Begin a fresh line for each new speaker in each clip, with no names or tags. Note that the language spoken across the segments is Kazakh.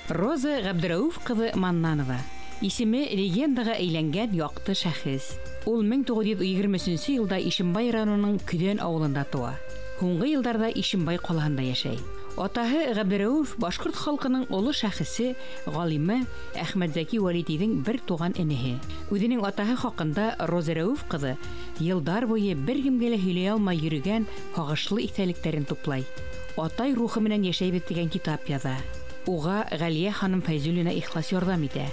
Роза Габдрауф кызы Маннанова. Исеме легендаға әйләнгән яқты шәхес. Ул 1923 елда Ишембай районының Көдән авылында туа. Һуңгы елдарда Ишембай калаһында яшәй. Атаһы Габдрауф башкорт халкының олы шәхесе, галиме Әхмәтзәки Валидидің бер туган энеһе. Үзенең атаһы хакында Роза Рауф кызы елдар буе бер кемгә лә һөйләй алмай йөргән хагышлы итәлектәрен туплай. Атай рухы менән яшәйбез дигән китап яза. Уга Галия ханым Фәйзуллина ихлас ярдәм итә.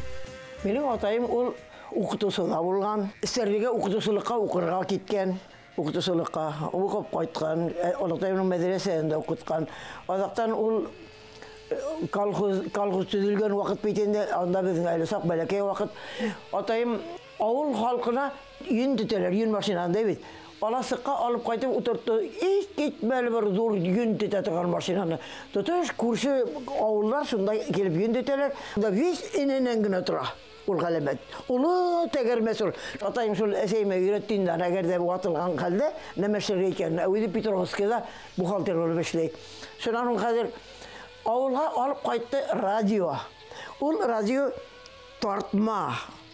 Минем атайым ул укытучыда булган. Сәрбигә укытучылыкка укырга киткән. Укытучылыкка укып кайткан. Атайымның мәдрәсәсендә укыткан. Адактан ул колхоз төзелгән вакыт битендә, анда безнең әле сак бәләкәй вакыт. Атайым авыл халкына йөн тетәләр, йөн машинада бит. Аласыкка алып кайтып утыртты. Китмәле бер зур йөн тетә торган машинаны. Тотыш күрше авыллар шунда килеп йөн тетәләр. Да весь иненән генә тора. Ул галәмәт. Улы тәгәрмәс ул. Атайым шул әсәймә өйрәттиндә, әгәр дә ватылган хәлдә нәмә эшләргә икән. Үзе Петровскида бухгалтер булып эшли. Шуннан хәзер авылга алып кайтты радио. Ул радио тартма.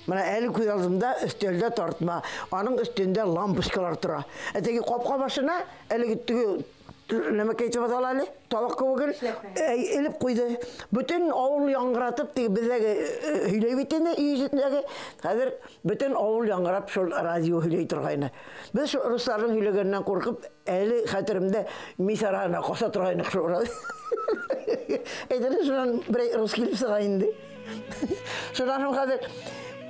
Менә әле күз алдымда өстәлдә тартма. Аның өстендә лампочкалар тора. Әтәге капка башына әлеге нәмә әйтеп аталар, табак кебек элеп куйды. Бөтен авыл яңгыратып, бездәге һөйләй битендә өйҗетендәге хәзер бөтен авыл яңгырап шул радио һөйләй торгайны. Без русларның һөйләгәннән куркып, әле хәтеремдә мисарана каса торгайны шул радио. Әйтәләр шуннан бер русский сыга инде. Шуннан хәзер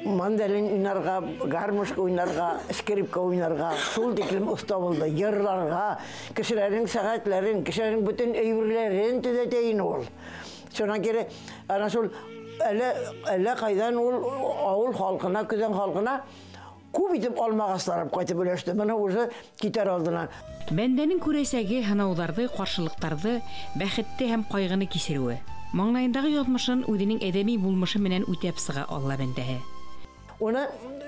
мандолин уйнарга, гармошка уйнарга, скрипка уйнарга, шул диклем оста булды, йырларга, кешеләрнең сәгатьләрен, кешеләрнең бөтен әйберләрен төзәтәйин ул. Шуннан кире ана шул әллә кайдан ул авыл халкына, Көдән халкына күп итеп алмагасларып кайтып өләште. Менә уже китәр алдынан.
Бәндәнең күрәсәге һынауларны, каршылыктарны, бәхетте һәм кайгыны кисерүе. Маңлайындагы язмышын үзенең әдәби булмышы менән үтәп сыга Алла бәндәһе.
Оны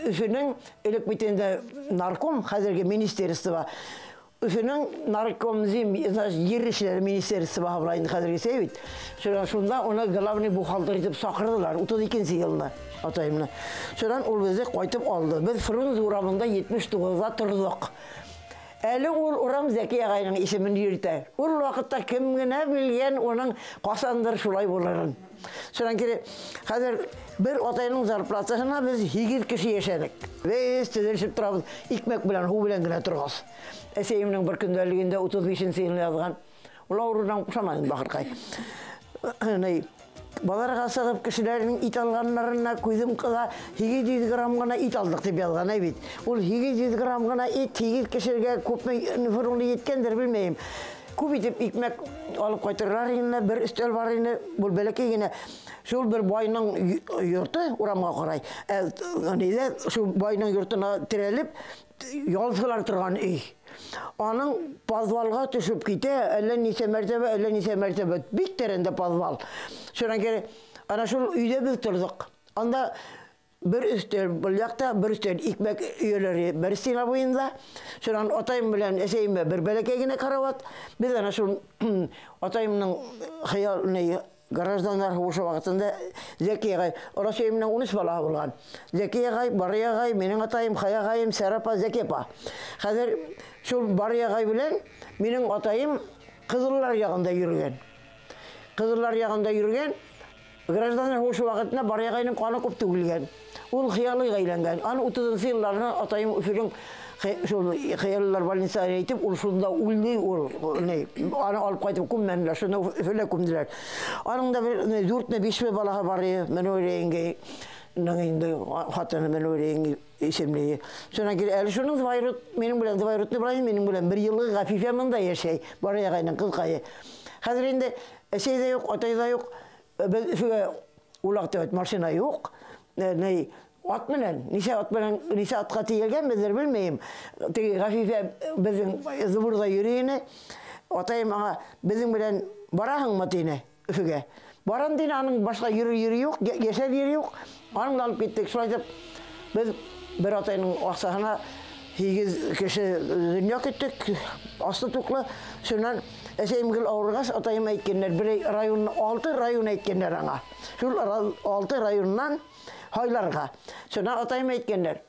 Өфөнең элек битендә нарком, хәзерге министерство. Өфөнең нарком җир эшләре министерство була инде хәзерге сәвит. Шунда оны главный бухгалтер итеп сакырдылар 32нче елда атайымны. Шуннан ул безне кайтып алды. Без Фрунзе урамында 79-да тордык. Әле ул урам Зәки агайның исемен йөртә. Ул вакытта кем генә белгән оның касандыр шулай буларын. Шуннан кире хәзер bir atayның зарплатасына без 8 кеше яшәдек. Весь төзелешеп торабыз. Икмәк белән, ху белән генә торгыз. Әсәемнең бер көндәлегендә 35нче елны язган. Ул авырудан кушамадым бахыркай. Баларга сыгып кешеләрнең ит алганнарына күзем кыла 800 грамм гына ит алдык дип язган бит. Ул 800 грамм гына ит 8 кешегә күпме фурунлы yetkәндер белмәем. Күп итеп икмәк алып кайтырлар инде, бер өстәл бар инде, бу бәләкәй генә. Шул бер байның йорты урамга карай. Әнидә шул байның йортына терәлеп ялсылар торган өй. Аның подвалга төшеп китә, әллә ничә мәртәбә, бик тәрәндә подвал. Шуннан кире ана шул өйдә без тордык. Анда bir üstel, bu yakta bir üstel икмәк өйләре bir стена буенда. Шуннан атайым белән әсәйемә бер бәләкәй генә карават. Без ана шул атайымның хыялны гражданнар һушы вакытында Зәки агай, Расәйемнең 13 бала булган. Зәки агай, Барый агай, минем атайым Хая агайым, Сәрапа, Зәкепа. Хәзер шул Барый агай белән минем атайым Кызыллар ягында йөргән. Кызыллар ягында йөргән. Гражданнар һушы вакытында Барый агайның каны күп түгелгән. Ул хыялы әйләнгән. Аны 30нчы елларда атайым Өфөнең шул хыяллар больницасына әйтеп, ул шунда үлде, ул аны алып кайтып күммәнләр, шуны Өфөгә күмделәр. Аның да 4-5 баласы бар, мен өйрәнгән. Инде хатыны мен өйрәнгән исемлеге. Шуңа кире әле шуның Двайрут, минем белән Двайрут Ибраһим, минем белән бер еллык Гафифә монда яшәй, Барый агайның кызкайы. Хәзер инде әсәй дә юк, атай да юк. Өфөгә улакта машина юк. At белән, ничә атка тиелгән бездер белмәем. Теге Гафифә безнең зубурда йөрүне, атайым аңа безнең белән бараһыңмы тине Өфөгә. Барам дине, аның башка йөрү юк, яшәр йөрү юк. Аның алып киттек. Шулай дип без бер атайның аксаһына 8 кеше дөнья киттек, асты туклы. Шуннан Әсейімгіл ауырғас, атайым әйткендер, бір район, 6 район әйткендер аңа. Шул 6 районнан хайларға. Сона атайым әйткендер,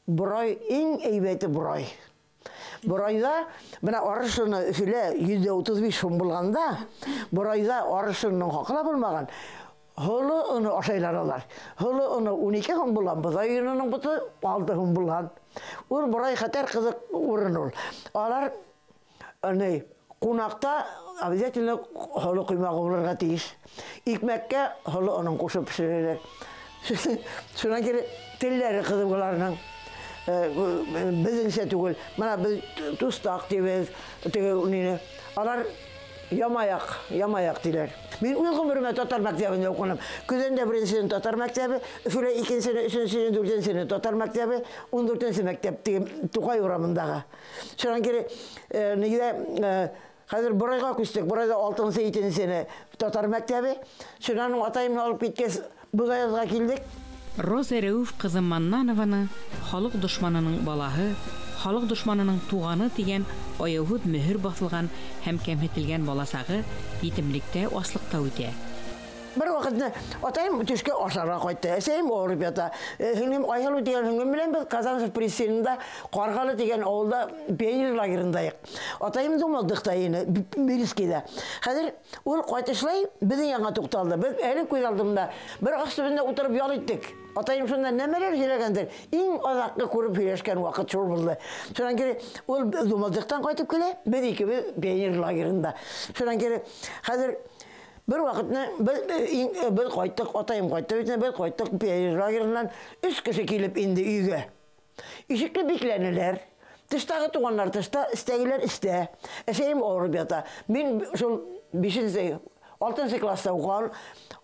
бұрай, ең әйбәті бұрай. Бұрайда, бұна арышыны үфілі 135 шым болғанда, бұрайда арышының қақыла болмаған. Хылы ұны ашайлар алар. Хылы ұны 12 хым болған, бұдай үйінің бұты 6 хым болған. Ол бұрай қатар қызық орын ол. Алар, қонақта обязательно хылы құймағы оларға тейіс. Икмәкке хылы ұның қошып пішірелер. Сонан кері тілдері қызығыларының біздіңше түгіл. Мына біз тұстақ дейбіз, алар ямаяқ дейлер. Мен ұйғын біріме татар мәктебінде оқыным. Күзенде біріншісінің татар мәктебі, үфілі екіншісінің, үшіншісінің, дүртіншісінің татар мәктебі, 14-сі мәктеп деген Тұқай ұрамындағы. Сонан кері, негеде, қазір бұрайға күстік, бұрайда 6-сы, 7-сіні татар мәктебі. Сонан атайымны алып кеткес бұзайызға келдік.
Роза Рәуф қызы Маннанованы халық дұшманының балаһы, халық дұшманының туғаны деген аяуһыҙ мөһөр баҫылған һәм кәмһетелгән баласағы етемлектә аслыҡта үтә.
Бір вақытны атайым төшкә ашарға қайтты. Әсәйім ауырып ята. Һеңлем Айһылу деген һеңлем белән без Казанцев пристанында Қарғалы деген ауылда пионер лагерындайык. Атайым думадык та ины Берискеде. Хәзер ул кайтышлай безнең яңа тукталды. Без әле күз алдымда бер аш төбендә утырып ял иттек. Атайым шунда нәмәләр һөйләгәндер. Иң азакны күреп һөйләшкән вакыт шул булды. Шуннан кире ул думадыктан кайтып килә. Без икебез пионер лагерында. Шуннан кире хәзер bir vaqtni biz qaytdıq, atayım qaytdı, biz qaytdıq pionер лагерінен 3 kişi kelip indi үйге. Ишекте бикләнеләр. Тыштагы туганнар тышта, истәгеләр истә. Әсәйем авырып ята. Мин шул 5-нче, 6-нчы класста укыган,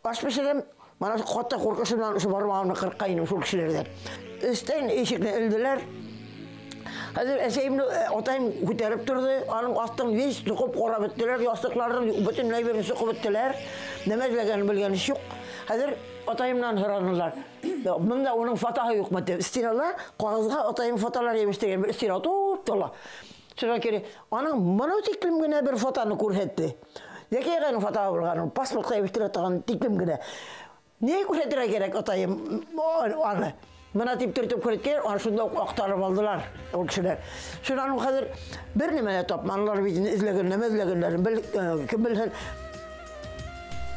аш пешерем, мана катта куркышымнан шу бармагымны кыркайным шул кешеләрдән. Истән ишекне элделәр. Хәзер әсәйемне атайым күтәреп торды, аның астын весь тоқып карап беттеләр, ястыкларын бөтенләй берен соқып беттеләр. Нәмәләгән белгән юк. Хәзер атайымнан соранылар. Монда уның фотоһы юкмы дип, стенала кагызга атайым фотолар ябыштырган, бер стена тола. Шуңа кире, аның моны тиклем генә бер фотоны күрсәтте. Зәкиягәнең фотоһы булган, паспортка ябыштыра торган тиклем генә. Не күрсәтергә кирәк атайым аны? Мына тип төртіп көрәткән, аны шунда актарып алдылар ул кешеләр. Шуннан хәзер бер нимә тапманлар бит эзләгәннәрен кем белһен.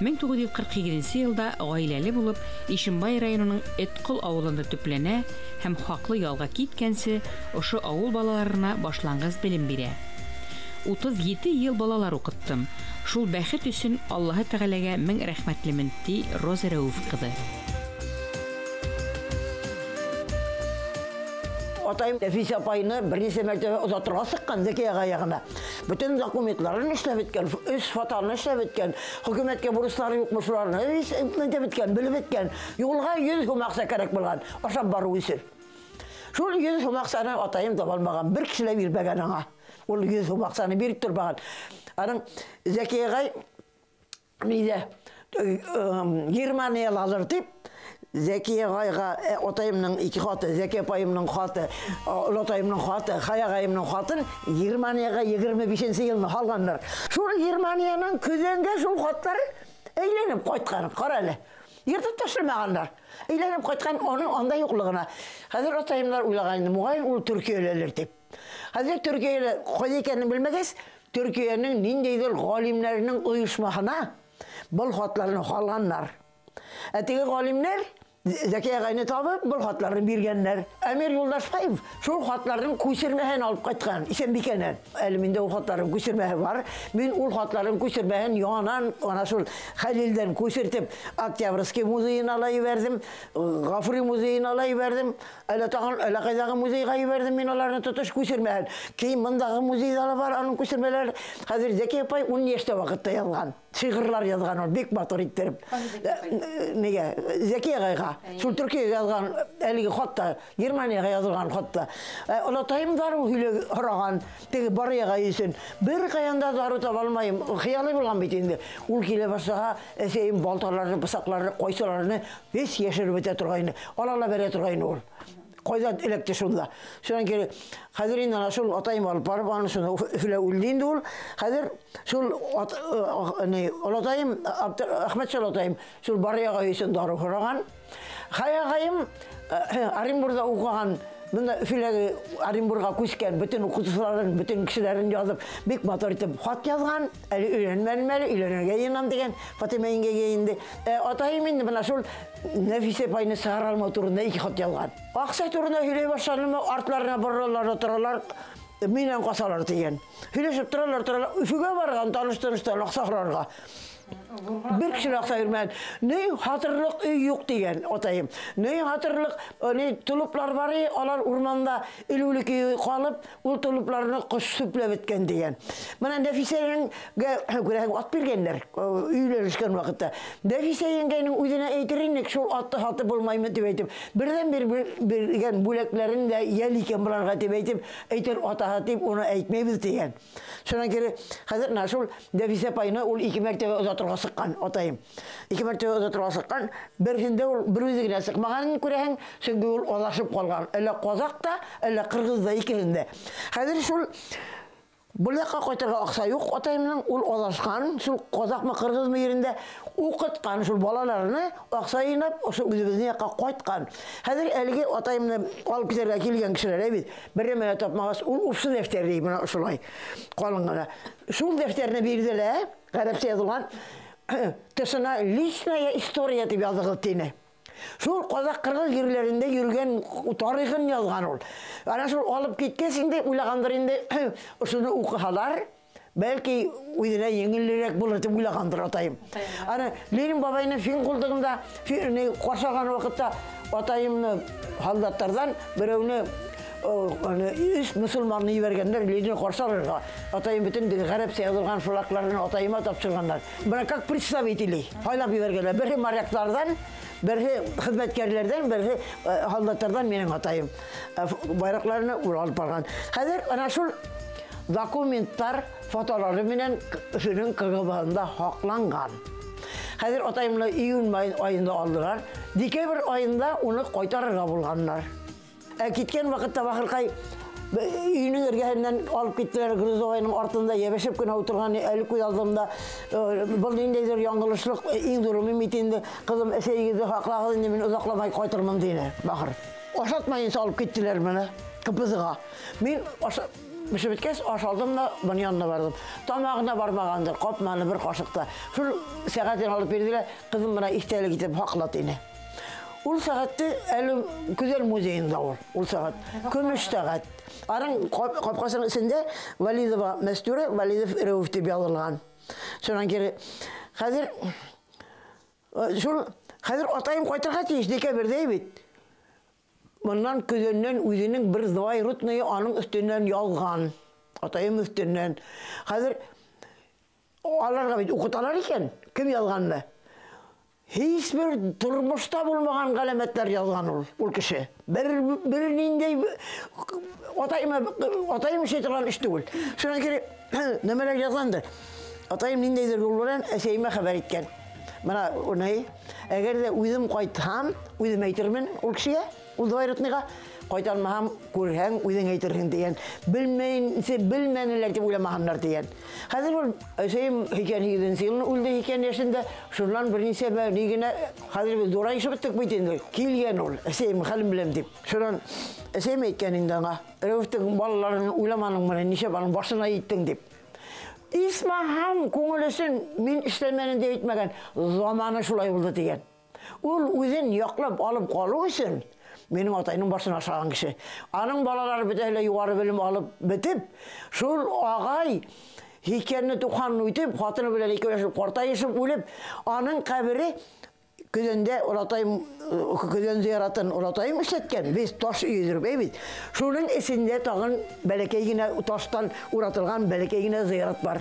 1947 елда гаиләле булып, Ишембай районының Эткол авылында төпләнә һәм хаклы ялга киткәнсе, ошо авыл балаларына башлангыч белем бирә. 37 ел балалар укыттым. Шул бәхет өчен Аллаһы Тәгаләгә мең рәхмәтлемен ди Роза Рәуф кызы.
Атайым Нәфис апайны берничә мәртәбә озатырга сыккан Зәкиягә ягына. Бүтән документларын эшләп беткән, эш фотоны эшләп беткән, хөкүмәткә бурычлары юкмы шуларны эшләп беткән, белеп беткән. Юлга 100 сум акча кирәк булган, ашап бару өчен. Шул 100 сум акчаны атайым таба алмаган, бер кешеләр бирмәгән аңа. Ул 100 сум акчаны биреп тормаган. Аның Зәкиягә нидә Германия алыр дип Зәкия гайга атайымның 2 хаты, Зәкия апайымның хаты, атайымның хаты, Хая агайымның хатын Германияга 25-нче елны алганнар. Шул Германиянан көзәнгә шул хатлар әйләнеп кайткан, кара әле. Ертеп ташлымаганнар. Әйләнеп кайткан аның анда юклыгына. Хәзер атайымнар уйлаган, мугай ул Төркиялеләр дип. Хәзер Төркияле кайда икәнен белмәгәс, Төркиянең ниндидер галимнәренең оешмасына бул хатларны алганнар. Әтеге галимнәр Зәкия агайны табып, бул хатларны биргәннәр. Әмир Юлдашбаев шул хатларның күчермәһен алып кайткан, Исәнбикәннән. Әле миндә ул хатларның күчермәһе бар. Мин ул хатларның күчермәһен яңадан ана шул Хәлилдән күчертеп, Октябрьский музейына ала ибәрдем, Гафури музейына ала ибәрдем, әле тагын әле кайдагы музейга ибәрдем мин аларны тотыш күчермәһен. Кин мондагы музейда бар, аның күчермәләре. Хәзер Зәкия апай 10 яшьтә вакытта язган. Шигырьләр язган ул, бик матур иттереп. Нигә? Зәкия агайга шул Төркиягә язган әлеге хатта, Германияга язылган хатта. Олатайым дару һөйләп һораган, теге барыяга өчен. Бер каянда дару таба алмайм. Хыялы булган бит инде. Ул килә башлага, әсәйем балталарны, бысакларны, койсаларны весь яшереп бетә торган. Алала бере торган ул. Koydan elekte şunda. Şundan kere Kadir'in şul atayım alıp barıp anı şuna üfle üldiydi ol. Kadir şul olatayım Ahmet şul atayım şul barıya kayısın darı kuragan. Kayayım Arimbur'da okuyan bunda üfle Arimburg'a küsken bütün okutucuların bütün kişilerin yazıp big motor itip hat yazgan. Eli öğrenmeli öğrenirge yinam degen Fatime yenge geyindi. Atayım indi bana şul Nefise payını sağır alma turunda 2 hat yazgan. Aksa turunda hüley başlarına artlarına barırlar otururlar. Minen kasalar diyen. Hüleşip turarlar. Üfüge vargan tanıştırmışlar aksaklarga. Bir kişi aksa yürümen. Ne hatırlık yok diyen otayım. Ne hatırlık ne tuluplar var ya onlar ormanda ilülük kalıp o tuluplarını süple bitken diyen. Bana Nefise'nin at bilgenler üyleşken vakitte. Nefise'nin genin uyduğuna eğitirinlik şu atı bulmayı tebeytim. Birden bir buleklerin de yeliken bularga tebeytim. Eğitir atı onu eğitmeyiz diyen. Sonra geri hazır nasıl Nefise payına ol 2 mertebe uzatırga sıkkan otayım. 2 mertebe uzatırga sıkkan birinde ol bir üzerine sıkmağanın kurehen çünkü ol olaşıp kalgan. Elle Kozak da elle Kırgız da ikisinde. Hazır şul Bulakka koytarga aksa yok otayımның ol olaşkan şul Kozak mı Kırgız mı yerinde okutkan şul balalarını aksa inap şu üzerine yakka koytkan. Hazır elge otayımны alıp giderge kelgen kişiler evet. Biremene tapmağız ol upsu defteri bana şulay. Kalınğana. Şul defterine birdiler. Garipse yazılan tısına listnaya istoriya diye yazıldığını. Şul Kozak Kırgız yerlerinde yürüyen tarihini yazgan ol. Ana şul alıp gitgesinde uylagandırında şunu okuhalar. Belki uyduna yengillerek bulur diye uylagandır atayım. Ana Lenin babayının fin kıldığında korsagan vakitte atayımını haldatlardan birevini üst Müslümanlığı vergenler Lenin'i korsalarga. Atayım bütün garipse yazılgan şulaklarını atayıma tapşırganlar. Bana kak представители. Hala bir vergenler. Birhi maryaklardan birhi hizmetkarlardan, birhi haldatlardan benim atayım. Bayraklarını alıp algan. Hazır ana şul dokumentlar, fotoğrafları menen şunun KGB'nda haklangan. Hazır atayımla iyun ayında aldılar. Dekabr ayında onu koytarırga bulganlar. Gitken vakitte bakırkay үйünün ergesinden alıp gittiler Gruzovay'nın ortunda yebeşip güne oturgan eli kuyaldığımda bu neyindedir yanılışlık en durumu mitinde kızım eseyigizi haklağızın demin uzaklamayı koyturmam diyene bakır. Oşatmayın alıp gittiler bana kıpızığa. Ben Müşebitkes aşaldım da bunun yanına vardım. Tamağına varmağandır, kopmanı bir kaşıkta. Şu seyahatini alıp verdiler, kızım bana ihtiyarlı gidip haklat yine. Ul saatte elim güzel müzeyinde ol. Ul saat. Kümüş saat. Arın kapkasının içinde Validova Mesture, Validov Rauf diye yazılgan. Sonra geri hazır atayım koytarga tiyişdeki bir deybit. Bundan küzönden üzünün bir zvay rutnayı anın üstünden yazgan. Atayım üstünden. Hazır alarga bit okutalar iken kim yazganlı? Hiçbir turmuşta bulmagan kalametler yazgan ol kişi. Birinde atayım şeytan işte ol. Şuna kere nemeler yazgandır. Atayım nindeydir yolların eseyime haber etken. Bana o neyi? Eğer de uydum koytam, uydum eğitirmen ol kişiye, ol dairutniga koytalmaham kurhen uydum eğitirhin diyen. Bilmeyenler de uylamahanlar diyen. Hazır ol eseyim hikayen hikiden seyilin ulda hikayen yaşında şunlan birini sebe nigine hazır bir dorayı şıbıttık bitendir. Kilgen ol eseyim halim bilem deyip. Şunlan eseyim eğitkeninde Rövüftün balalarının uylamanın bana nişebanın başına gittin deyip. İsmaham koңылысын min işlemenin de bitmegen zamanı şulay oldu diyen. Ol üzün yaklap alıp kalı için benim atayının başına aşağılan kişi. Anın balaları bir de yuvarı bölüm alıp bitip şul ağay hikayeni tuğanını ütüp hatını bile hikayesi kortayışıp ölüp anın kabiri Küzende olatayım, küzen ziyaratın olatayım işletken. Biz taş üyüdürüp evet. Şunun esinde tağın belekeyine taştan uğratılgan belekeyine ziyarat var.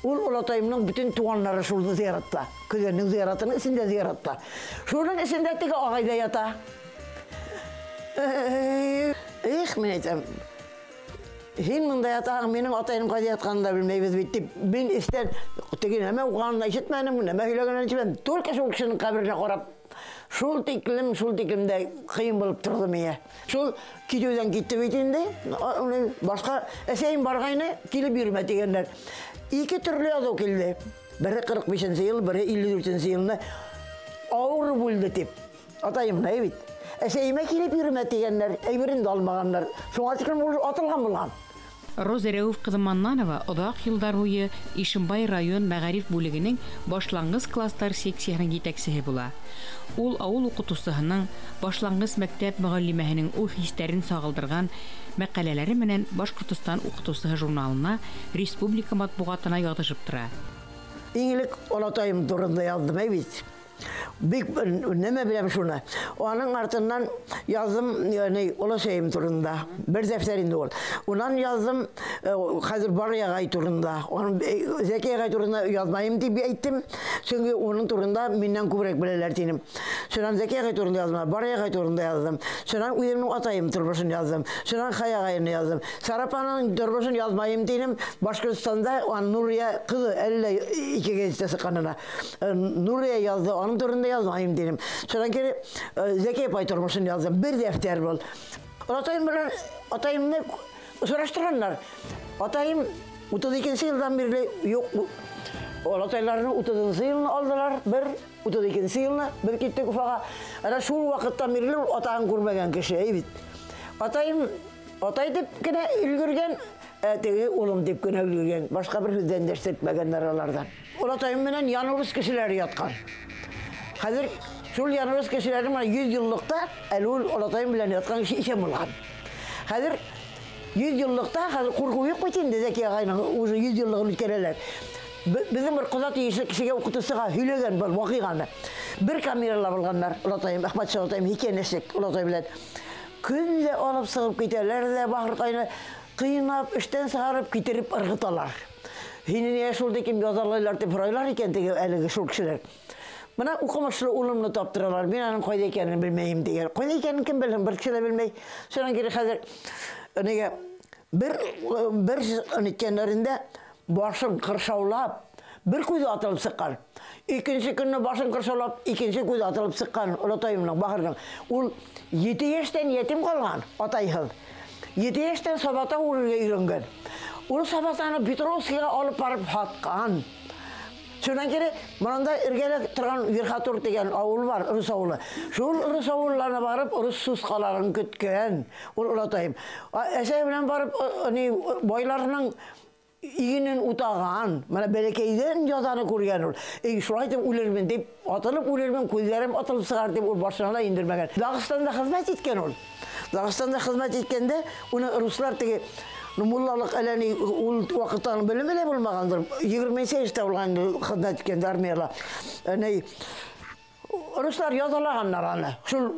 Olatayımın bütün tuğanları şurada ziyaratta. Küzenin ziyaratının esinde ziyaratta. Şunun esinde teki ağayda yata. Men etem. Hin mında yatağın benim atayım kayda yatağını da bilmeyiz bitti. Ben isten, tekin hemen uğanına işitmenim, hemen hüleğine içmem. Türk eşi o kişinin kabirine korap Шул тиклемдә кыйын булып торды миңа. Шул китүдән китте бит инде. Башка әсәйем баргайны килеп йөрмә дигәннәр. Ике төрле язу килде. Бире 45 ел, бире 54 елны авыр булды дип. Атайым да бит. Әсәйемә килеп йөрмә дигәннәр, әйберен дә алмаганнар. Шуңа тиклем атылган булган.
Роза Рәүф кызы Маннанова оҙаҡ йылдар буйы Ишембай район мәғариф бүлегенең башлангыс класстар секцияһының етәксеһе була. Ул ауыл уҡытыусыһының, башлангыс мәктәп мөғәллимәһенең ул хистәрен сағылдырған мәҡәләләре менән Башҡортостан уҡытыусыһы журналына, республика матбуғатына яҙышып тора.
Иңелек олатайым турында яҙдым бит. Бик нәмә беләм шуны. Аның артыннан яздым, олашайым турында. Бер дәфтәр инде ул. Унан яздым хәзер Барыягай турында. Зәки агай турында язмайым дип әйттем. Чөнки оның турында миннән күбрәк беләләр динем. Шунан Зәки агай турында яздым, Барыягай турында яздым. Шунан үземнең атайым тормышын яздым. Шунан Хаягайны яздым. Сарапаның тормышын язмайым динем. Башкортстанда Нурия кызы әллә икегә җитәсе канына. Нурия язды. Onun turunda yazmayayım dedim. Sonra geri Zeki Pay turmuşunu yazdım. Bir defter bol. Atayım ne soruşturanlar. Atayım 32. yıldan beri yok. Ataylarını 32. yılını aldılar. 32. yılını bir gittik ufağa. Ana şu vakittan beri atayın kurmayan kişi. Evet. Atay deyip gene ülgürgen. Tegi oğlum deyip gene ülgürgen. Başka bir hüzden dersletmegenler oralardan. Atayım menen yanılız kişiler yatkan. Hazır şul yanılız kişilerin 100 yıllıkta elul olatayım bilen yatkan kişi işe bulgan. Hazır 100 yıllıkta hazır kurgu yok bitindi Zeki ağayla uzun 100 yıllığını ülkeler. Bizim bir kuzat işi kişiye okutusuna hülegen bol vakıganı. Bir kameralar bulganlar olatayım Ahmet Şah olatayım hikayenesek olatayım bilen. Günde alıp sığıp giderler de bahar kayını kıynap işten sağırıp getirip ırgıtalar. Hinine şulda kim yazarlar deyip raylar iken de eligi şul kişiler. Bana okumaşlı olumlu taptıralar. Ben onun koyda ekenini bilmeyim diye. Koyda ekenini kim bilsin? Bir kişi de bilmey. Sonra geri hazır bir kenarında başın kırşavlap bir kuydu atılıp sıkan. İkinci günü başın kırşavlap ikinci kuydu atılıp sıkan. Olatayımla bakırdan. Ol 7 yaştan yetim kalgan atayhıl. 7 yaştan sabata uğruna yürüngen. Ol sabatını Petrovski'ye alıp barıp hatkan. Şundan geri mananda irgele turgan Virxatur degen avul var, Rus avulu. Şol Rus avullarına barıp Rus suskalarını kütken. Olatayım. Eşey bilen barıp boylarının iyinin utağan, mana belekeyden yazanı kurgan ol. Şulaydım ulermen deyip atılıp ulermen kuylarım atılıp sığar deyip ol başlarına indirmegen. Dağıstan'da hizmet etken ol. Dağıstan'da hizmet etkende onu Ruslar teki Numullalık eleni vakıttan bölümüyle bulmagandır. 28'te olgan hizmet etkende armiyala. Ruslar yazalaganlar ana. Şul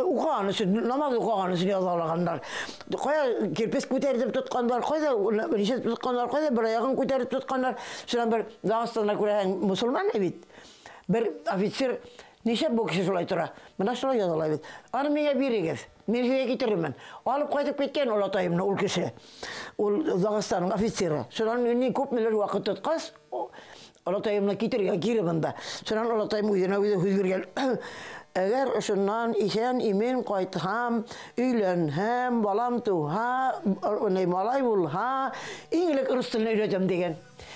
uğanısı, namaz uğanısı yazalaganlar. Koya kirpes küterip tutkanlar, koya nişet tutkanlar, koya bir ayağın küterip tutkanlar. Şuran bir Dağıstan'da kuran Müslüman evet. Bir ofisir nişet bu kişi şulay tura. Bana şulay yazalaydı. Armiye birigiz. Mirfiye getiririm ben. Alıp kaydık bitken olatayımla ol kişi. Ol Dağıstan'ın ofisiri. Şuran ünlü köp miler vakit tutkas. Olatayımla girerim da. Şuran olatayım uyuna hüzgürgel. Eğer şundan işen imin kaytıham, üylenhem, balam tuha, malay bulha, İngiliz Rus dilini öğreteceğim degen.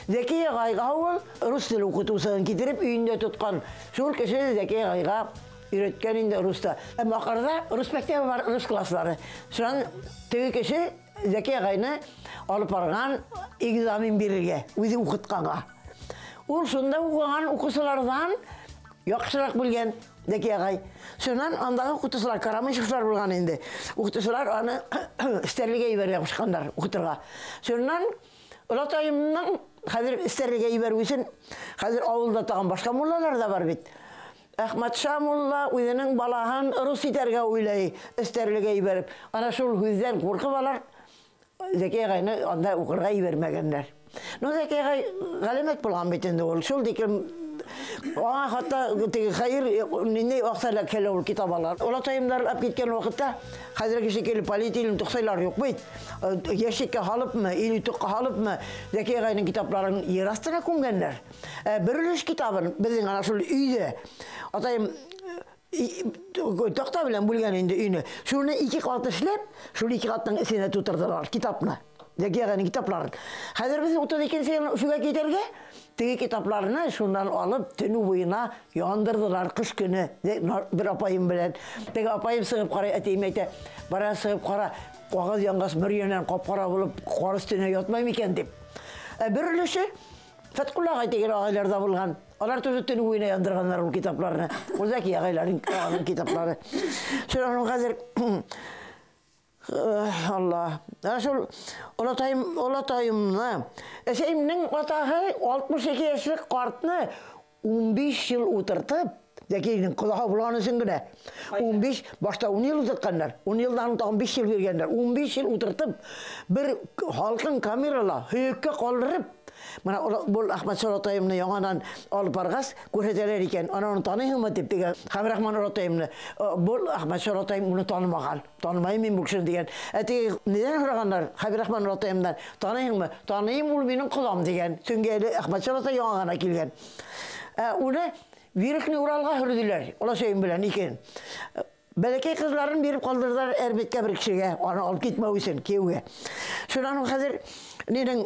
Zekiye Gayga ol, Rus dili okutusunu getirip üyünde tutkan. Şul kişi Zekiye Gayga üretken indi Rus'ta. Makarda Rus mektebi var, Rus klasları. Şuran tüy kişi Zekiye Gayga'nı alıp bargan egzamin birige, bizi okutkanğa. Ol şunda okuyan okusulardan yaxşırak bilgen Zeki ağay. Şundan andağı okutusular, Karamışıklar bulgan indi. Okutusular onu isterlige iberge kuşkanlar okuturga. Şundan olatayımdan hazır isterlige ibergüsün, hazır avulda tağın başka mullalar da var bit. Ahmet Şah mulla uyunun balahan Rus iterge uylay isterlige iberip. Ana şul hüzden korku balar Zeki ağayını anda okurga ibermegenler. No Zeki ağay galemet bulgan bitinde ol. Şul dikim hatta hayır ne aksayla kelle ol kitabalar. Olatayımlar ap gitken vakitte hazır kişi kelip palitilim tuksaylar yok buyt. Yeşikke halıp mı, ili tukka halıp mı Zeki ağayının kitaplarının yer astına kungenler. Bürülüş kitabın bizim ana şul üyde. Atayım Тақта белән бүлгән инде өйне. Шуны 2 кат эшләп, шул 2 каттан исенә тутырдылар китапны. Дәгәгән китапларын. Хәзер без 32 ел шуга китәргә, теге китапларны шуннан алып төне буена яндырдылар кыш көне. Бер апайым белән. Теге апайым сыгып карый, әтием әйтә, бара сыгып кара, кагыз янгас бер яннан капкара булып, кар өстенә ятмай микән дип. Бер өлеше Фәткуллага тигән агайларда булган. Алар төзүтен уйна яндырганнар ул китапларны. Ул Зәки агайларның китаплары. Шуның хәзер Allah. Шул олатайымны. Әсәйемнең атаһы 62 яшьлек картны 15 ел утыртып, Зәкинең кулага булганын гына. 15 башта 10 ел узатканнар. 10 елдан 15 ел бергәннәр. 15 ел утыртып, бер халкын камерала хөеккә калдырып, Mana bol Ahmad Solatayımны яңадан алып баргас күрһәтәләр икән. Аны таныйһыңмы дип дигән. Хәбирахман Соlatayımны бол Ahmad Solatayım моны танымаган. Танымаймын мин бу кешене дигән. Әти нидән сораганнар? Хәбирахман Solatayımдан таныйһыңмы? Таныйм ул минем кулам дигән. Төнгә Ahmad Solatay яңагана килгән. Уны Верхний Уралга хөрдиләр. Ола сөйм белән икән. Бәләкәй кызларын биреп калдырдылар әрбеткә бер кешегә, аны алып китмәү өчен кияүгә. Шуннан хәзер нидән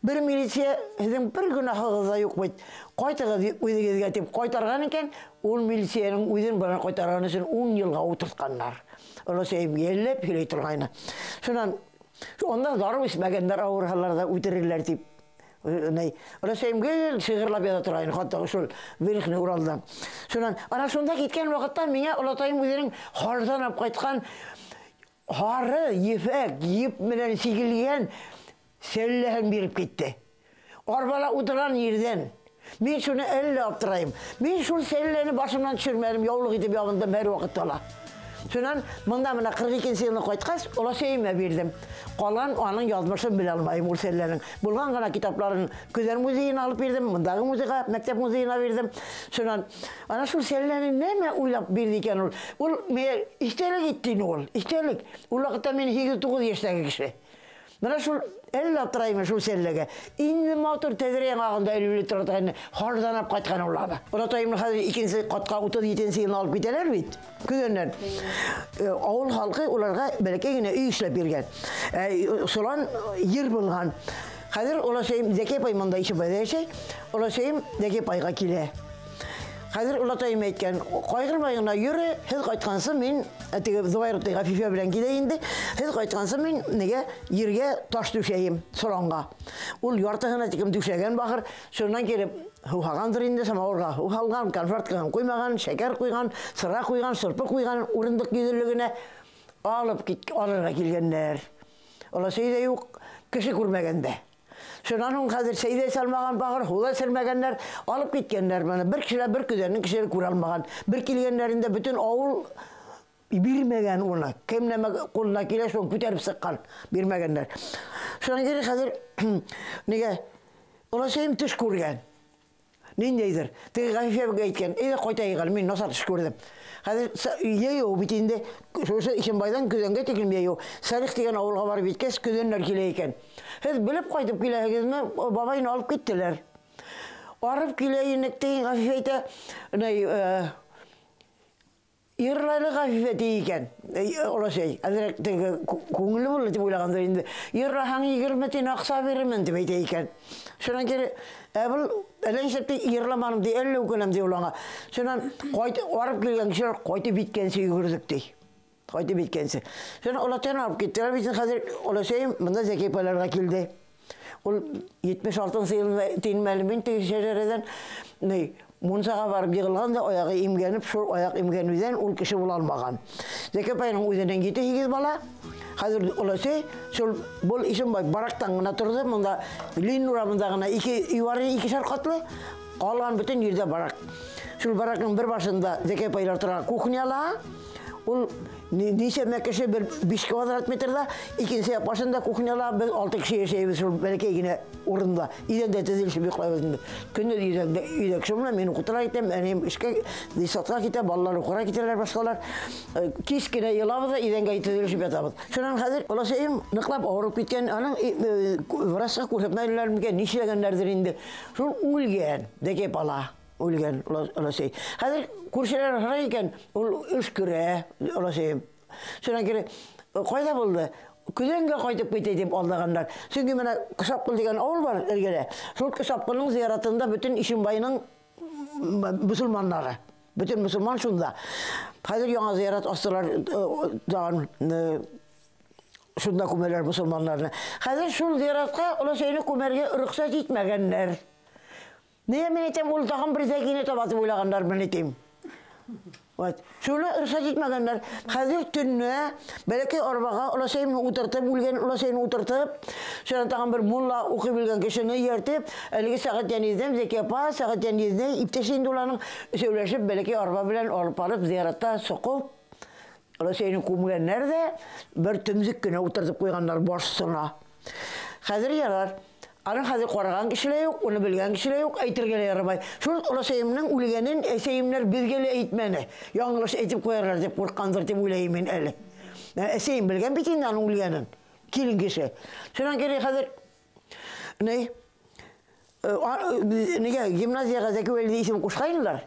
bir milisiya sizin bir günahınız da yok bit. Kaytağız uyduğunuzga deyip kaytargan eken, ol milisiyanın uyduğun bana kaytargan için 10 yılga oturtkanlar. Ola şeyim gelip hüley turgayna. Şundan, ondan zarı ismegenler ağırhalarda uydurirler deyip. Ola şeyim gel sığırlap yada turgayna. Hatta şul Verkhny Ural'dan. Şundan, ana şunda gitken vakittan mine olatayım uyduğun hardan ap kaytkan harı, yefek, yiyip bilen sigilgen sellehen birip gitti. Arbala oturan yerden. Ben şunu elle aptırayım. Ben şu selleni başımdan düşürmedim. Yavluk edip yavındım her vakit ola. Şundan bunda 42 yılını koytkas, ola şeyime verdim. Kalan onun yazmışını bile almayayım o sellerin. Bulgan gana kitapların Güzel Müziğini alıp verdim. Bundaki müziğe, mektep müziğine verdim. Şundan, ana şu sellerini neme uylap verdikken ol. Ol, istelik ettiğin ol. İstelik. Ol vakitte beni 8-9 yaştaki kişi. Mana şu elle aptırayım şu sellege. İndi motor tezreyen ağında 50 litre atayını hardan ap kaytkan olada. Olatayımın hazır ikinci katka 37 yılını alıp biteler bit. Küdönden. Ağıl halkı onlarga belki yine üy işlep bergen. Solan yer bulgan. Hazır olasayım Zeki Paymanda işi baydaşay. Olasayım Zeki Payga kile. Hazır olatayım etken, kaygırmayına yürü, hiç kaytkansı min, Zubayrı'da Afife bilen gideyindi, hiç kaytkansı min, nege yerge taş düşeyim, solanga. Ol yartağına çıkım düşegen bakır, sonundan gelip, huhagandır indi sama orga, huhalgan, konfert koymagan, şeker koygan, sıra koygan, sırpı koygan, urundık yüzülüğüne alıp alırga gelgenler. Ola şeyde yok, kişi kurmaganda. Şundan hazır şeyde salmagan bakır, huda sermegenler alıp gitkenler bana. Bir kişiler bir küderinin kişileri kuralmagan. Bir kilgenlerinde bütün ağul bilmegen ona. Kemleme koluna kile son küterip sıkkan bilmegenler. Şundan geri hazır nege ola şeyim tüş kurgen. Nindeydir. Tegi gafife gaytken, eyde koyta yigal, min nasar tüş kurdum. Hazır yeyo bitinde, işin baydan küdenge tekilmeyo. Sarık degen ağulga var bitkes küdenler kileyken. Hadi bilip kaytıp kileyken, babayını alıp gittiler. Arıp kileyinekteyin gafifeyte, Yerlaylı gafife deyken, ola şey, koğunlu buldu bulagandır indi. Yerlahan yigirmetin aksa verimen deyken. Şundan geri, elen septi yerlamanım diye, 50 okunem diye olana. Şundan arıp kileyken kişiler koytu bitkensi yürüdük dey. Koytu bitkensi. Şundan ola ten alıp gittiler, bizim hazır ola şeyim, bunda Zeki Paylarga kildi. Ol 76 yılında tinmelimin teşekküreden ne? Munsağa varıp yığılğanda ayağı imgenip, şu ayak imgeniden ol kişi bulalmagan. Zeki Pay'ın uydudan gitti 8 bala. Hazır olası, şu bol işim bak baraktan gına turdu. Bunda Lin Nuramındağına yuvarı 2'şer katlı. Kalan bütün yerde barak. Şu barakın bir başında Zeki Pay'lar tırağı kuhnyala. Ol nişe mekkesi bir 5 kvadrat metrede, ikincisi başında kuhnyala 6 kişi yaşayabilir belki yine orunda. İden de tezilişi bir koyabilir. Künde İden kişimle beni kutlara gittim, benim işe disatla gittim, ballar okura gittiler başkalar. Kiskine yılavada İden gayet tezilişi bir atabız. Şundan hazır olasayım, nıklap ağırıp gitken, anın vrasa kurhepnaylılar mıken nişe genlerdir indi. Şun ulgen, deke pala. үлген оласей. Хәзер күршеләр һара икән, ул эш күрә, оласей. Шунан кире кайда булды? Күзәнгә кайтып китә дип алдыганнар. Чөнки менә Кысапкыл дигән авыл бар эргәдә. Шул Кысапкылның зияратында бөтен Ишембайның мусулманнары. Бөтен мусулман шунда. Хәзер яңа зиярат астылар дан шунда күмәләр мусулманнарны. Хәзер шул зияратка оласейне күмәргә рөхсәт итмәгәннәр. Нигә мен әйтәм, ул тагын бер зәкине табатып уйлаганнар мен әйтәм. Вот. Шуны рөхсәт итмәгәннәр. Хәзер төнне бәләкәй арбага оласейне утыртып, үлгән оласейне утыртып, шуннан тагын бер мулла укый белгән кешене ияртеп, әлеге сәгать янидән Зәки апа, сәгать янидән иптәш инде уларның сөйләшеп бәләкәй арба белән алып барып зияратта соқып, оласейне күмгәннәр дә бер төмзек кенә утыртып куйганнар башына. Хәзер ярар. Аның хәзер караган кешеләр юк, уны белгән кешеләр юк, әйтергә ярамый. Шул оласейымның үлгәнен әсәйемнәр безгә лә әйтмәне. Яңлыш әйтеп куярлар дип курккандыр дип уйлыйм мин әле. Әсәйем белгән бит инде аның үлгәнен. Килен кеше. Шуннан кире хәзер нигә гимназиягә Зәки Вәлиди исем кушкайнылар.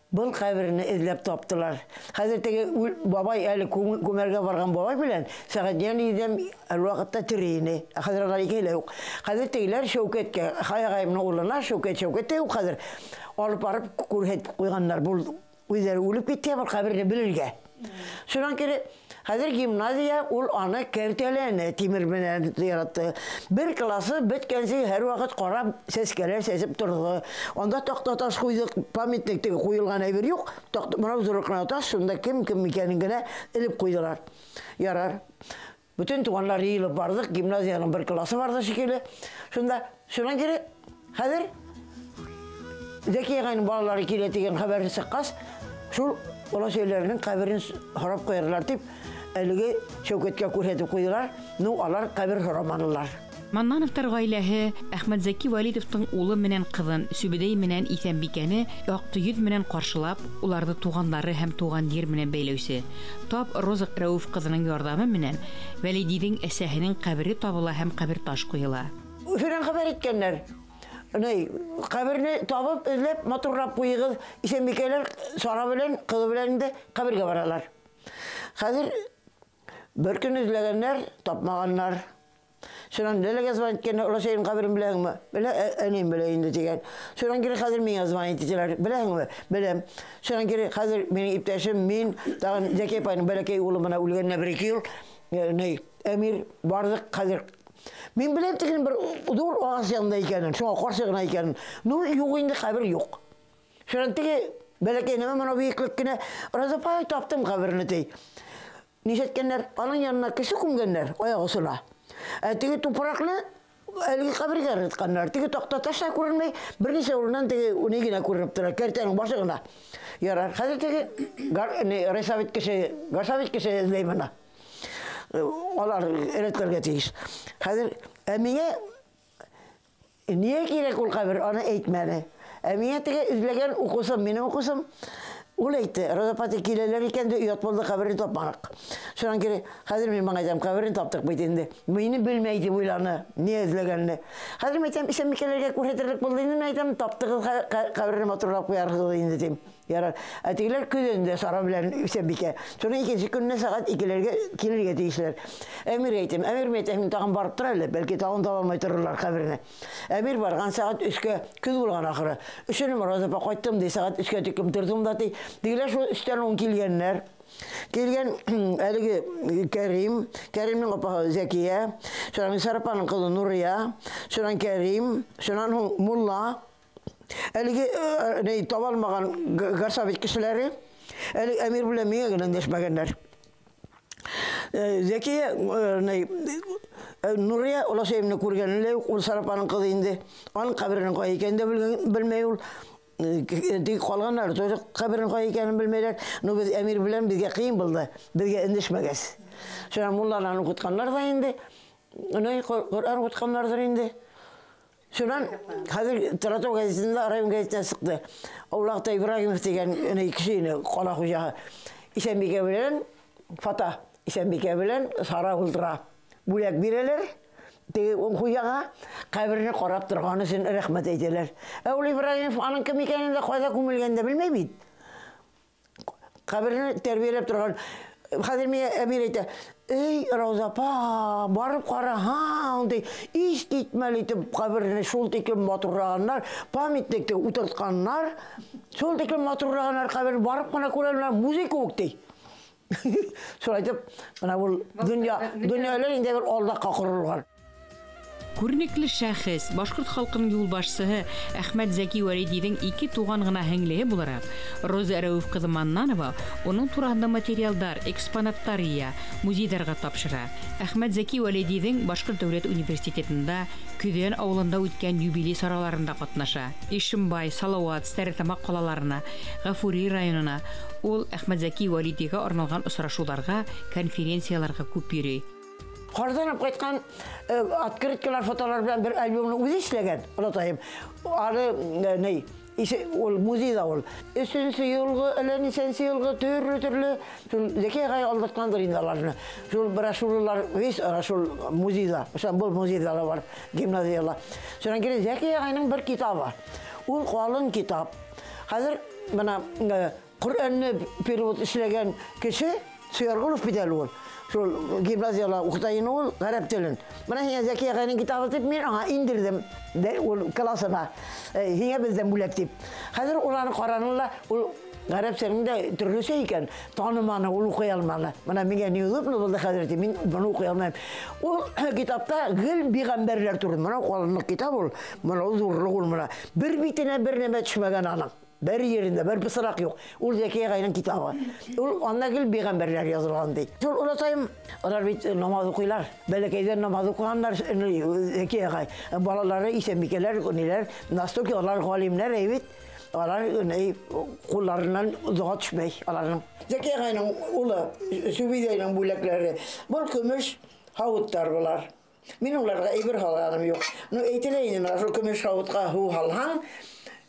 Был каберне эзләп таптылар. Хәзер теге бабай әле күмәргә барган бабай белән сәгатьян идем вакытта тирейне. Хәзер алар икәүләр юк. Хәзер тегеләр Шәүкәткә, Хаягайымның улына Шәүкәт юк хәзер. Алып барып күрһәтеп куйганнар. Бу үзләре үлеп китә бар каберне белергә. Шуннан кире хәзер гимназия ул аны кәртәләне тимер белән яратты. Бер классы беткәнче һәр вакыт карап сәскәләр сәсеп торды. Анда такта таш куйдык, памятник теге куелган әйбер юк. Такта моны зурыкна таш, шунда кем икәнен генә элеп куйдылар. Ярар. Бүтән туганнар йылып бардык, гимназияның бер классы барды шикелле. Шуннан кире хәзер Зәки агайның балалары килә дигән хәбәрне сыккас, шул оласейләрнең каберен харап куярлар дип әлеге Шәүкәткә күрһәтеп куйдылар. Ну, алар кабер хараманылар.
Маннановтар гаиләһе Әхмәт Зәки Вәлидовтың улы менән кызын Сүбедәй менән Исәнбикәне якты йөз менән каршылап, уларны туганнары һәм туган җир менән бәйләүсе. Тап Розык Рәүф кызының ярдәме менән Вәлидидің әсәһенең кабере табыла һәм кабер таш куела.
Шуннан хәбәр иткәннәр. Каберне табып, эзләп, матурлап куйыгыз. Исәнбикәләр Сара белән, кызы белән дә кабергә баралар. Хәзер бер көн эзләгәннәр, тапмаганнар. Шуннан нәлегә звонит иткән, оласейның каберен беләңме? Белә, әнем белә инде дигән. Шуннан кире хәзер миңа звонит иттеләр. Беләңме? Беләм. Шуннан кире хәзер минең иптәшем, мин, тагын Зәки апайның бәләкәй улы менә үлгәннә 1-2 ел, Әмир бардык хәзер. Мин беләм тегеләр бер зур агас янында икәнен, шуңа каршы гына икәнен. Ну, юк инде кабер юк. Шуннан теге бәләкәй нәмә моны биеклек кенә Разапай таптым каберне ди. Нишәткәннәр, аның янына кеше күмгәннәр, аяк астына. Теге тупракны әлеге кабергә рытканнар. Теге такта ташта күренмәй, берничә урыннан теге уни генә күренеп тора, кәртәнең башы гына. Ярар, хәзер теге Рәсавит кеше эзләймена. Алар эретләргә тиеш. Хәзер миңа нигә кирәк ул кабер, аны әйтмәне. Миңа теге эзләгән укусым, минем укусым ул әйтте. Разапаты киләләр икән дә ят булды, каберне тапмадык. Шуннан кире хәзер мин маңа әйтәм, каберне таптык бит инде. Мине белмәй дип уйланы, ни эзләгәнне. Хәзер әйтәм, Исәнбикәләргә күрһәтерлек булды инде, әйтәм, таптыгыз каберне матурлап куярсыз инде дим. Ярар. Тегеләр көзендә Сара белән Исәнбикә. Шуны икенче көнне сәгать 2-ләргә килергә тиешләр. Әмир әйтәм, мин тагын барып тора әле, бәлки тагын таба алмай торырлар каберне. Әмир барган сәгать 3-кә көз булган ахыры. Өчен Разапа кайттым ди, сәгать 3-кә тикем тордым да ди. Дигеләр шул өстән он килгәннәр. Килгән әлеге Кәримнең апасы Зәкия, шуннан Сарапаның кызы Нурия, шуннан Кәрим, шуннан Мулла. Әлеге табалмаган Гарсавит кешеләре, әлеге Әмир белән миңа генә дәшмәгәннәр. Зәкия, Нурия оласыйымны күргәнле, ул Сарапаның кызы инде. Аның каберенең кая икәнен дә белмәй ул. Тик калганнар, каберенең кая икәнен белмәйләр. Ну без Әмир белән безгә кыен булды, безгә эндәшмәгәс. Шуннан мулланы укытканнар да инде. Коръан укытканнардыр инде. Шуннан хәзер Таратау газетында, район газетында сыкты. Аулакта Ибрагимов дигән кешене кала хуҗа Исәнбикә белән Фата, Исәнбикә белән Сара ултыра. Бүләк бирәләр. Хуяға қабіріне қарап тұрғаны үшін рахмет айтелер. Әул Ибраимов аның кім екенін де қайда көмілгенде білмей бейді. Қабіріне тәрбиелеп тұрған. Қазір мен әмір айты, ей, Раузапа, барып қара, ондай еш кетмәл етіп қабіріне шол текен матұрағандар, памяттекте ұтыртқандар, шол текен матұрағандар қабіріне барып қана көрелер, музыка өктей. Сол айтып, бұл дүниелер енді бір алдаққа құрылған.
Күрнекле шәхес, башкорт халкының юлбашчысы Әхмәт Зәки Вәлидидің 2 туган гына һеңлеге буларак, Роза Рәүф кызы Маннанова оның турында материалдар, экспонаттар ия, музейларга тапшыра. Әхмәт Зәки Вәлидидің Башкорт дәүләт университетында Көден авылында үткән юбилей сараларында катнаша. Ишембай, Салават, Стәретамак калаларына, Гафури районына ул Әхмәт Зәки Вәлидигә арналган очрашуларга, конференцияларга күп йөри.
Қарданып қайтқан открыткалар, фотолар білән бір альбомны өзі ішлеген, ұлатайым. Ары, ол музейда ол. Үшінші елғы, әлі елғы, түрлі, Зәки ағай алдатқандыр индаларыны. Жол брошюралар, весь арашыл музейда, бұл музейдала бар, гимназияла. Сонан кейін Зәки ағайның бір китабы. Ол қалың китап. Қазір, Құр'анны перевод ішлеген кіші Сүйарғылов бедел ол. Сол гимназияла оқытайын ол ғарап тілін. Мына Зәки ағайның китабы деп мен аңа индірдім ол классына. Хеңе бізден бөлек деп. Қазір оланы қаранылла, ол ғарап тілінде түрлісе екен. Таныманы, ол оқи алманы. Мына менге не ұлып, болды қазір мен бұны оқи алмайым. Ол китапта ғыл бейғамберлер тұрды. Мына қолынлық китап ол, мына ұзырлық ол мына. Bir битіне бір неме түшмеген анық. Бір ерінде, бір пысырақ жоқ. Ол Зәки ағайның китабы. Ол анда кел бейғамберлер жазылған дейді. Сол ұлатайым, олар бейт намаз оқилар. Бәлекейден намаз оқығандар Зәки ағай. Балалары, исембекелер, настоки, олар ғалимлер, әйбет. Олар қоларынан ұзыға түшмей. Зәки ағайның ұлы, Сүбейдейдің бөлеклері. Бұл күміш хауыттар болар. Мен оларға әйбір халғаным жоқ. Әйтелейін, күміш хауытқа ху халған,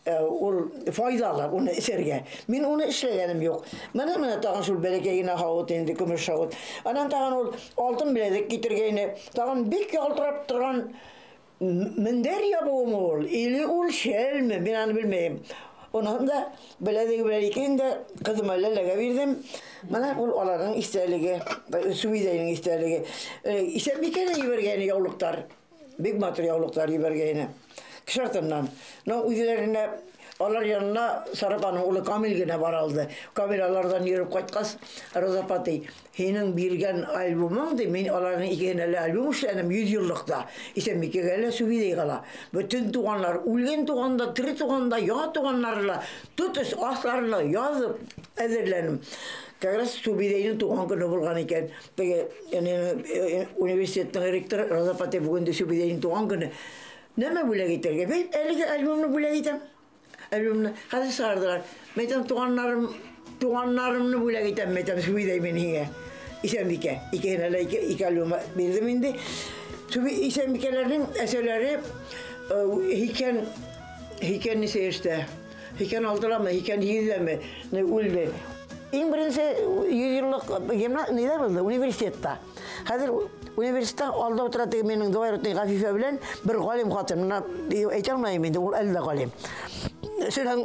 ол файдалы, оны ішерге. Мен оны ішлегенім жоқ. Мені тағын шул бәлекейіне хауыт, енді күміш хауыт. Анан тағын ол алтын біледік кетіргейіне, тағын бек алтырап тұрған міндер ябуым ол, или ол шелмі, мен аны білмейім. Онын да біледегі қызым әлеліге бердім. Мана ол олардың істерлігі, Сүбейдейдің істерлігі. Исенбекені ебергені яулықтар, бек матыр яулықтар ебергені. Кішартымнан. Үйделеріне, олар yanına Sarapa'nın oğlu Kamil'gine varaldı. Kamil alardan yürüp kaçkas. Rozapati. Henin birgen albümündü. Men onların ikeneli albüm işledim 100 yıllıkta. İşte Mekke'yle Sübeyde'ye kala. Bütün tuğanlar, ulgen tuğanda, tiri tuğanda, ya tuğanlarla, tutuş aslarla yazıp edirlenim. Kagras Sübeyde'nin tuğan günü bulgan iken. Peki üniversitetin rektörü Rozapati bugün de Sübeyde'nin tuğan günü. Neme bile getirge? Ben 50 albümünü bile getirdim. Albümünü hadi sardılar. Metem tuğanlarımını bile getirdim. Metem Sübeyde'yi beni. İsembike. İki albümü bildim indi. İsembike'lerin eserleri hiken neyse işte. Hiken aldılar mı? Hiken yiydiler mi? Ne ulde. En birincisi 100 yıllık neyden oldu? Üniversitede. Hazır üniversitede aldı oturattığı benim dolayısıyla Gafife bilen bir galim katım. Eğitilmeyim indi, o elde galim. Sonra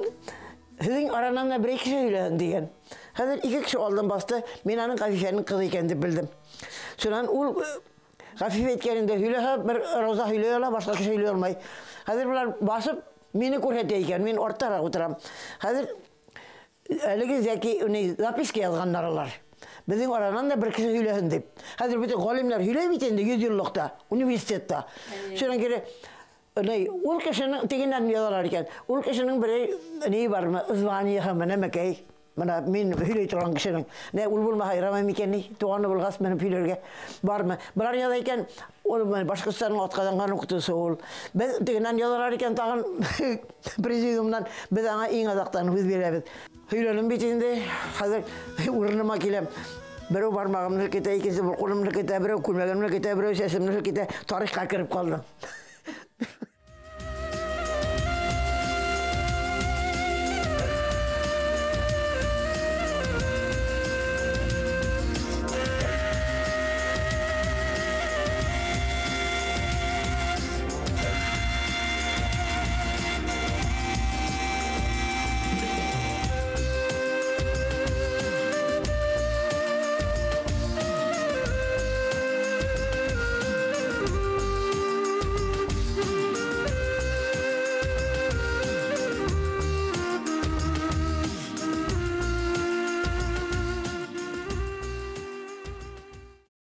sizin arananda bir iki söyleyin diyen. Hazır 2 kişi aldım bastı, ben onun Gafife'nin kızı kendi bildim. Sonra o Gafife etkeninde hüleha bir roza hüleyola, başka kişi hüleyolamay. Hazır bunlar basıp beni kurheteyken, ben ortada oturam. Hazır Әлігі Зәки записки yazğanlar olar. Bizim aranan da bir kişi hüleyin deyip. Hazır bütün galimler hüle bitende 100 yıllıkta, üniversitede. Sonra kere ol kişinin tekinden yazarlarken, ol kişinin biri neyi var mı? Izvaniye hemen emekey. Bana min hüle turan kişinin. Ne ul bulma hayramam ikenni, tuğanı bulgas benim hülerge var mı? Bunlar yazarken başkasının atkadan okutusu ol. Ben tekinden yazarlarken tağın prezidiumdan biz ana in adaktan hüz veremiz. Hülenin bitinde hazır uğrunuma kilem. Biri parmağımın kete, ikisi kolumun kete, biri kulmağımın kete, biri sesimden kete tarihka kirip kaldım.